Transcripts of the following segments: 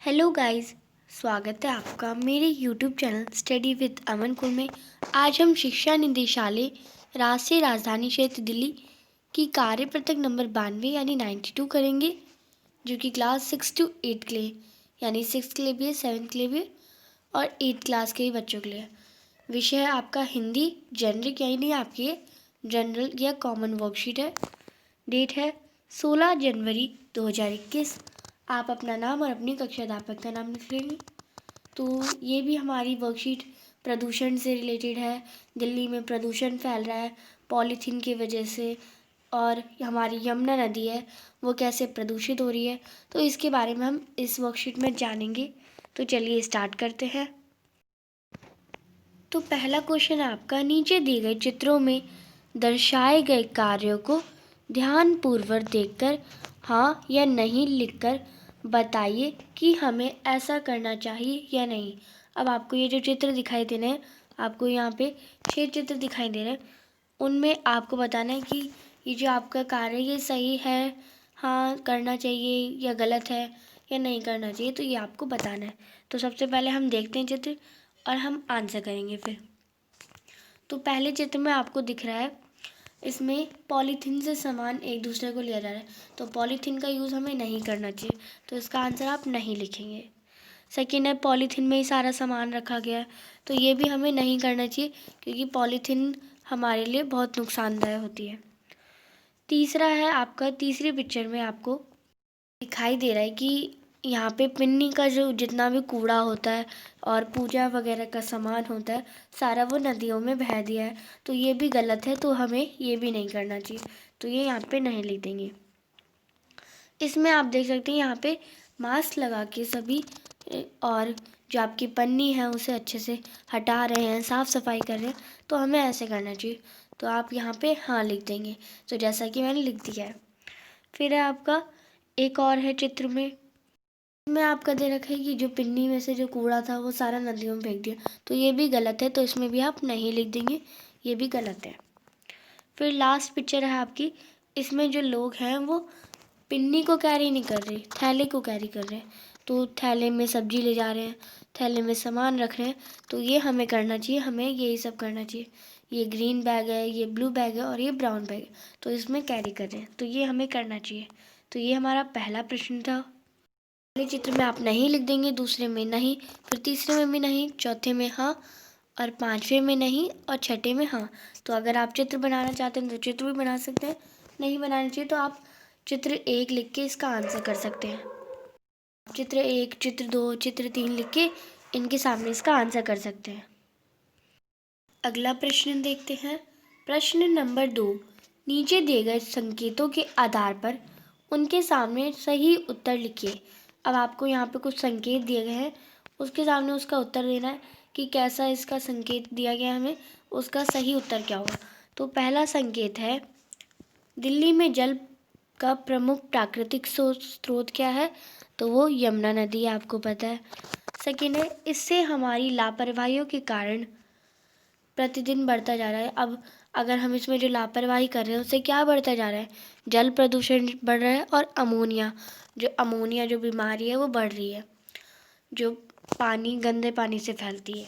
Hello guys, स्वागत है आपका मेरे यूट्यूब चैनल स्टडी विद अमन कुल में। आज हम शिक्षा निदेशालय राष्ट्रीय राजधानी क्षेत्र दिल्ली की कार्य पत्रक नंबर 92 यानी 92 करेंगे, जो कि क्लास 6 to 8 के लिए यानी 6 के लिए भी है, 7 के लिए भी और 8 क्लास के बच्चों के लिए। विषय है आपका हिंदी जेनरिक यानी आपके जनरल या कॉमन वर्कशीट है। डेट है 16 जनवरी 2021। आप अपना नाम और अपनी कक्षा अध्यापक का नाम लिख लेंगे। तो ये भी हमारी वर्कशीट प्रदूषण से रिलेटेड है। दिल्ली में प्रदूषण फैल रहा है पॉलीथीन की वजह से, और हमारी यमुना नदी है वो कैसे प्रदूषित हो रही है, तो इसके बारे में हम इस वर्कशीट में जानेंगे। तो चलिए स्टार्ट करते हैं। तो पहला क्वेश्चन है आपका, नीचे दिए गए चित्रों में दर्शाए गए कार्यों को ध्यानपूर्वक देखकर हाँ या नहीं लिखकर बताइए कि हमें ऐसा करना चाहिए या नहीं। अब आपको ये जो चित्र दिखाई दे रहे हैं, आपको यहाँ पे 6 चित्र दिखाई दे रहे हैं, उनमें आपको बताना है कि ये जो आपका कार्य है ये सही है, हाँ करना चाहिए, या गलत है या नहीं करना चाहिए, तो ये आपको बताना है। तो सबसे पहले हम देखते हैं चित्र और हम आंसर करेंगे फिर। तो पहले चित्र में आपको दिख रहा है, इसमें पॉलीथीन से सामान एक दूसरे को लिया जा रहा है, तो पॉलीथीन का यूज़ हमें नहीं करना चाहिए, तो इसका आंसर आप नहीं लिखेंगे। सेकेंड है, पॉलीथीन में ही सारा सामान रखा गया है, तो ये भी हमें नहीं करना चाहिए क्योंकि पॉलीथीन हमारे लिए बहुत नुकसानदायक होती है। तीसरा है आपका, तीसरी पिक्चर में आपको दिखाई दे रहा है कि यहाँ पे पिन्नी का जो जितना भी कूड़ा होता है और पूजा वगैरह का सामान होता है, सारा वो नदियों में बहा दिया है, तो ये भी गलत है, तो हमें ये भी नहीं करना चाहिए, तो ये यहाँ पे नहीं लिख देंगे। इसमें आप देख सकते हैं यहाँ पे मास्क लगा के सभी और जो आपकी पन्नी है उसे अच्छे से हटा रहे हैं, साफ़ सफाई कर रहे हैं, तो हमें ऐसे करना चाहिए, तो आप यहाँ पे हाँ लिख देंगे। तो जैसा कि मैंने लिख दिया है। फिर है आपका एक और है चित्र में आपका दे रखा है कि जो पिन्नी में से जो कूड़ा था वो सारा नदियों में फेंक दिया, तो ये भी गलत है, तो इसमें भी आप नहीं लिख देंगे, ये भी गलत है। फिर लास्ट पिक्चर है आपकी, इसमें जो लोग हैं वो पिन्नी को कैरी नहीं कर रहे, थैले को कैरी कर रहे हैं, तो थैले में सब्जी ले जा रहे हैं, थैले में सामान रख रहे हैं, तो ये हमें करना चाहिए, हमें यही सब करना चाहिए। ये ग्रीन बैग है, ये ब्लू बैग है और ये ब्राउन बैग है, तो इसमें कैरी कर रहे हैं, तो ये हमें करना चाहिए। तो ये हमारा पहला प्रश्न था। पहले चित्र में आप नहीं लिख देंगे, दूसरे में नहीं, फिर तीसरे में भी नहीं, चौथे में हाँ, और पांचवे में नहीं और छठे में हाँ। तो अगर आप चित्र बनाना चाहते हैं तो चित्र भी बना सकते हैं, नहीं बनाना चाहिए तो आप चित्र 1 लिख के इसका आंसर कर सकते हैं। चित्र 1, चित्र 2, चित्र 3 लिख के इनके सामने इसका आंसर कर सकते हैं। अगला प्रश्न देखते हैं। प्रश्न नंबर 2, नीचे दिए गए संकेतों के आधार पर उनके सामने सही उत्तर लिखिए। अब आपको यहाँ पे कुछ संकेत दिए गए हैं, उसके सामने उसका उत्तर देना है कि कैसा इसका संकेत दिया गया हमें, उसका सही उत्तर क्या होगा। तो पहला संकेत है, दिल्ली में जल का प्रमुख प्राकृतिक स्रोत क्या है, तो वो यमुना नदी है, आपको पता है। सेकेंड है, इससे हमारी लापरवाहियों के कारण प्रतिदिन बढ़ता जा रहा है। अब अगर हम इसमें जो लापरवाही कर रहे हैं उससे क्या बढ़ता जा रहा है, जल प्रदूषण बढ़ रहा है और अमोनिया जो बीमारी है वो बढ़ रही है, जो पानी गंदे पानी से फैलती है।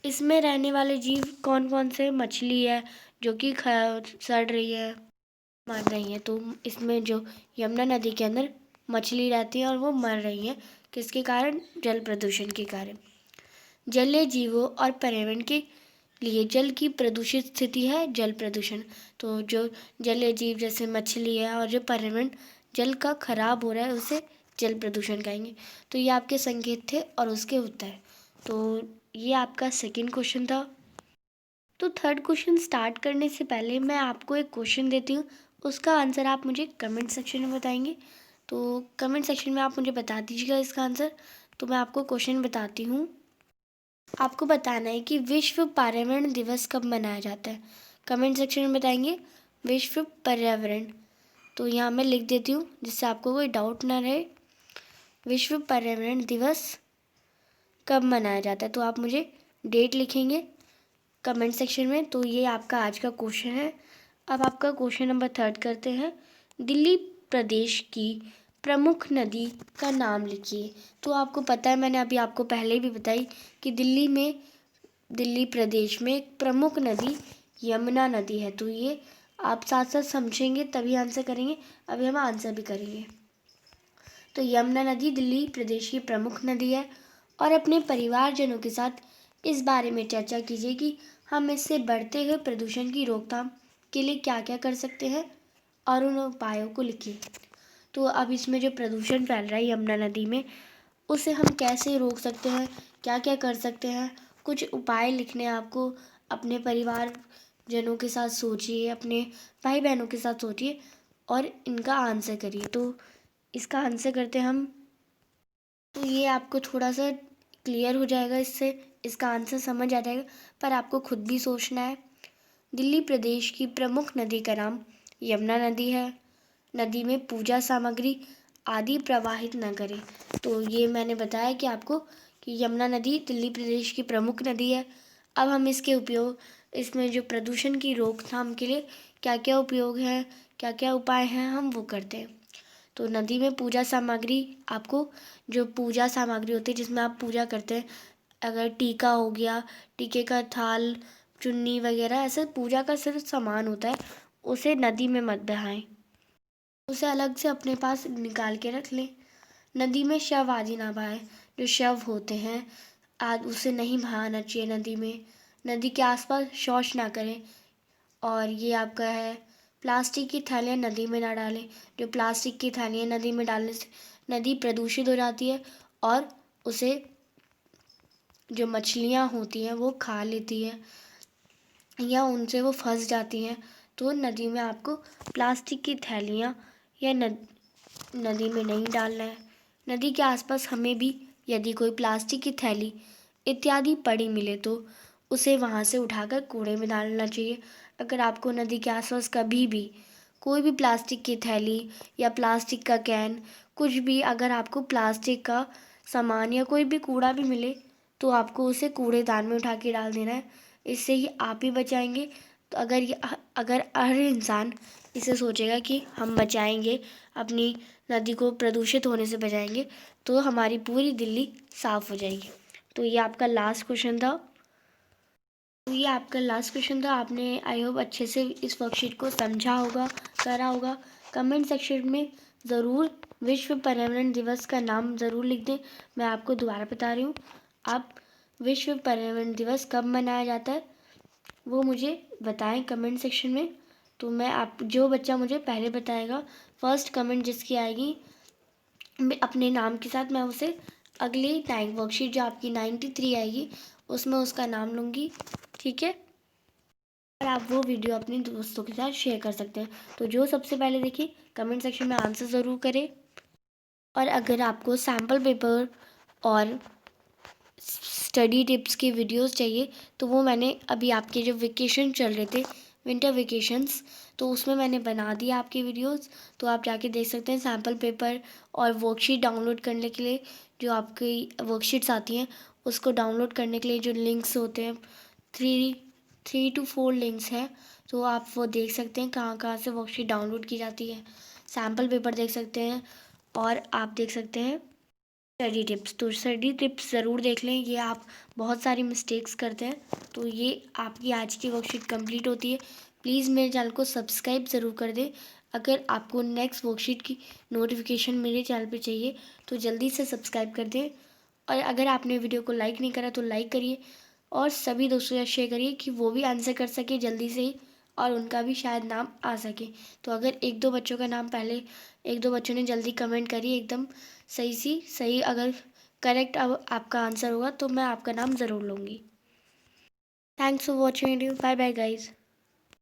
इसमें रहने वाले जीव कौन कौन से, मछली है जो कि सड़ रही है, मर रही है, तो इसमें जो यमुना नदी के अंदर मछली रहती है और वो मर रही है, किसके कारण, जल प्रदूषण के कारण। जलीय जीवों और पर्यावरण के लिए जल की प्रदूषित स्थिति है जल प्रदूषण। तो जो जलीय जीव जैसे मछली है और जो पर्यावरण जल का खराब हो रहा है उसे जल प्रदूषण कहेंगे। तो ये आपके संकेत थे और उसके उत्तर। तो ये आपका सेकंड क्वेश्चन था। तो थर्ड क्वेश्चन स्टार्ट करने से पहले मैं आपको एक क्वेश्चन देती हूँ, उसका आंसर आप मुझे कमेंट सेक्शन में बताएंगे। तो कमेंट सेक्शन में आप मुझे बता दीजिएगा इसका आंसर। तो मैं आपको क्वेश्चन बताती हूँ। आपको बताना है कि विश्व पर्यावरण दिवस कब मनाया जाता है। कमेंट सेक्शन में बताएंगे विश्व पर्यावरण। तो यहाँ मैं लिख देती हूँ जिससे आपको कोई डाउट ना रहे। विश्व पर्यावरण दिवस कब मनाया जाता है, तो आप मुझे डेट लिखेंगे कमेंट सेक्शन में। तो ये आपका आज का क्वेश्चन है। अब आपका क्वेश्चन नंबर 3 करते हैं। दिल्ली प्रदेश की प्रमुख नदी का नाम लिखिए। तो आपको पता है, मैंने अभी आपको पहले भी बताई कि दिल्ली प्रदेश में एक प्रमुख नदी यमुना नदी है। तो ये आप साथ साथ समझेंगे तभी आंसर करेंगे। अभी हम आंसर भी करेंगे। तो यमुना नदी दिल्ली प्रदेश की प्रमुख नदी है। और अपने परिवारजनों के साथ इस बारे में चर्चा कीजिए कि हम इससे बढ़ते हुए प्रदूषण की रोकथाम के लिए क्या क्या कर सकते हैं और उन उपायों को लिखिए। तो अब इसमें जो प्रदूषण फैल रहा है यमुना नदी में, उसे हम कैसे रोक सकते हैं, क्या क्या कर सकते हैं, कुछ उपाय लिखने हैं आपको। अपने परिवार जनों के साथ सोचिए, अपने भाई बहनों के साथ सोचिए और इनका आंसर करिए। तो इसका आंसर करते हैं हम। तो ये आपको थोड़ा सा क्लियर हो जाएगा, इससे इसका आंसर समझ आ जाएगा, पर आपको खुद भी सोचना है। दिल्ली प्रदेश की प्रमुख नदी का नाम यमुना नदी है। नदी में पूजा सामग्री आदि प्रवाहित न करें। तो ये मैंने बताया कि आपको कि यमुना नदी दिल्ली प्रदेश की प्रमुख नदी है। अब हम इसके उपयोग, इसमें जो प्रदूषण की रोकथाम के लिए क्या क्या उपयोग हैं, क्या क्या उपाय हैं, हम वो करते हैं। तो नदी में पूजा सामग्री, आपको जो पूजा सामग्री होती है जिसमें आप पूजा करते हैं, अगर टीका हो गया, टीके का थाल, चुन्नी वगैरह, ऐसे पूजा का सिर्फ सामान होता है, उसे नदी में मत बहाएं। उसे अलग से अपने पास निकाल के रख लें। नदी में शव आदि ना बहाएं। जो शव होते हैं आज उसे नहीं बहाना चाहिए नदी में। नदी के आसपास शौच ना करें। और ये आपका है, प्लास्टिक की थैलियाँ नदी में ना डालें। जो प्लास्टिक की थैलियाँ नदी में डालने से नदी प्रदूषित हो जाती है और उसे जो मछलियाँ होती हैं वो खा लेती हैं या उनसे वो फंस जाती हैं। तो नदी में आपको प्लास्टिक की थैलियाँ या नदी में नहीं डालना है। नदी के आसपास हमें भी यदि कोई प्लास्टिक की थैली इत्यादि पड़ी मिले तो उसे वहाँ से उठाकर कूड़े में डालना चाहिए। अगर आपको नदी के आसपास कभी भी कोई भी प्लास्टिक की थैली या प्लास्टिक का कैन, कुछ भी, अगर आपको प्लास्टिक का सामान या कोई भी कूड़ा भी मिले तो आपको उसे कूड़ेदान में उठा के डाल देना है। इससे ही आप ही बचाएंगे। तो अगर हर इंसान इसे सोचेगा कि हम बचाएंगे, अपनी नदी को प्रदूषित होने से बचाएंगे, तो हमारी पूरी दिल्ली साफ़ हो जाएगी। तो ये आपका लास्ट क्वेश्चन था। आपने आई होप अच्छे से इस वर्कशीट को समझा होगा, करा होगा। कमेंट सेक्शन में ज़रूर विश्व पर्यावरण दिवस का नाम ज़रूर लिख दें। मैं आपको दोबारा बता रही हूँ, आप विश्व पर्यावरण दिवस कब मनाया जाता है वो मुझे बताएं कमेंट सेक्शन में। तो जो बच्चा मुझे पहले बताएगा, फर्स्ट कमेंट जिसकी आएगी अपने नाम के साथ, मैं उसे अगली टाइम वर्कशीट जो आपकी 93 आएगी उसमें उसका नाम लूँगी। ठीक है। और आप वो वीडियो अपने दोस्तों के साथ शेयर कर सकते हैं। तो जो सबसे पहले देखिए कमेंट सेक्शन में आंसर ज़रूर करें। और अगर आपको सैम्पल पेपर और स्टडी टिप्स की वीडियोस चाहिए तो वो मैंने अभी आपके जो वेकेशन चल रहे थे, विंटर वेकेशंस, तो उसमें मैंने बना दिया आपकी वीडियोस। तो आप जाके देख सकते हैं। सैम्पल पेपर और वर्कशीट डाउनलोड करने के लिए जो आपकी वर्कशीट्स आती हैं उसको डाउनलोड करने के लिए जो लिंक्स होते हैं, 3 to 4 लिंक्स हैं। तो आप वो देख सकते हैं कहाँ कहाँ से वर्कशीट डाउनलोड की जाती है। सैम्पल पेपर देख सकते हैं और आप देख सकते हैं स्टडी टिप्स। तो स्टडी टिप्स ज़रूर देख लें। ये आप बहुत सारी मिस्टेक्स करते हैं। तो ये आपकी आज की वर्कशीट कंप्लीट होती है। प्लीज़ मेरे चैनल को सब्सक्राइब ज़रूर कर दें। अगर आपको नेक्स्ट वर्कशीट की नोटिफिकेशन मेरे चैनल पे चाहिए तो जल्दी से सब्सक्राइब कर दें। और अगर आपने वीडियो को लाइक नहीं करा तो लाइक करिए और सभी दोस्तों के साथ शेयर करिए कि वो भी आंसर कर सके जल्दी से ही और उनका भी शायद नाम आ सके। तो अगर एक दो बच्चों का नाम पहले, एक दो बच्चों ने जल्दी कमेंट करी एकदम सही, अगर करेक्ट अब आपका आंसर होगा तो मैं आपका नाम ज़रूर लूँगी। Thanks for watching video. Bye bye guys.